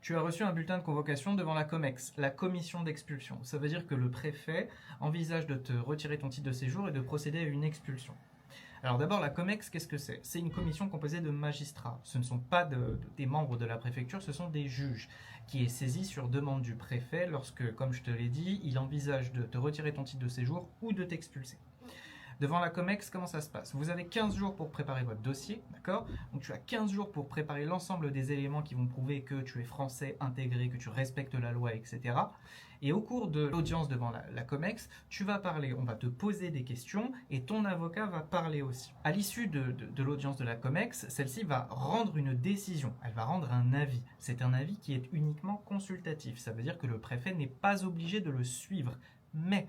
Tu as reçu un bulletin de convocation devant la COMEX, la commission d'expulsion. Ça veut dire que le préfet envisage de te retirer ton titre de séjour et de procéder à une expulsion. Alors d'abord, la COMEX, qu'est-ce que c'est? C'est une commission composée de magistrats. Ce ne sont pas des membres de la préfecture, ce sont des juges qui est saisi sur demande du préfet lorsque, comme je te l'ai dit, il envisage de te retirer ton titre de séjour ou de t'expulser. Devant la COMEX, comment ça se passe? Vous avez 15 jours pour préparer votre dossier, d'accord? Donc tu as 15 jours pour préparer l'ensemble des éléments qui vont prouver que tu es français, intégré, que tu respectes la loi, etc. Et au cours de l'audience devant la COMEX, tu vas parler, on va te poser des questions et ton avocat va parler aussi. À l'issue de l'audience de la COMEX, celle-ci va rendre une décision, elle va rendre un avis. C'est un avis qui est uniquement consultatif, ça veut dire que le préfet n'est pas obligé de le suivre. Mais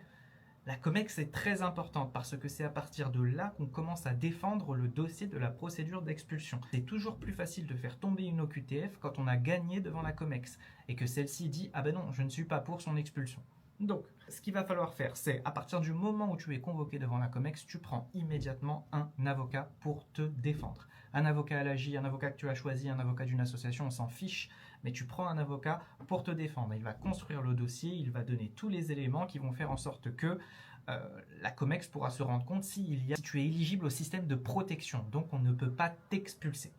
la COMEX est très importante parce que c'est à partir de là qu'on commence à défendre le dossier de la procédure d'expulsion. C'est toujours plus facile de faire tomber une OQTF quand on a gagné devant la COMEX et que celle-ci dit « Ah ben non, je ne suis pas pour son expulsion ». Donc, ce qu'il va falloir faire, c'est à partir du moment où tu es convoqué devant la COMEX, tu prends immédiatement un avocat pour te défendre. Un avocat à l'AJ, un avocat que tu as choisi, un avocat d'une association, on s'en fiche, mais tu prends un avocat pour te défendre. Il va construire le dossier, il va donner tous les éléments qui vont faire en sorte que la COMEX pourra se rendre compte si tu es éligible au système de protection, donc on ne peut pas t'expulser.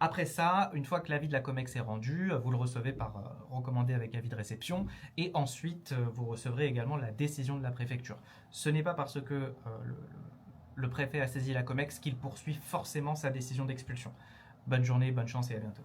Après ça, une fois que l'avis de la COMEX est rendu, vous le recevez par recommandé avec avis de réception et ensuite vous recevrez également la décision de la préfecture. Ce n'est pas parce que le préfet a saisi la COMEX qu'il poursuit forcément sa décision d'expulsion. Bonne journée, bonne chance et à bientôt.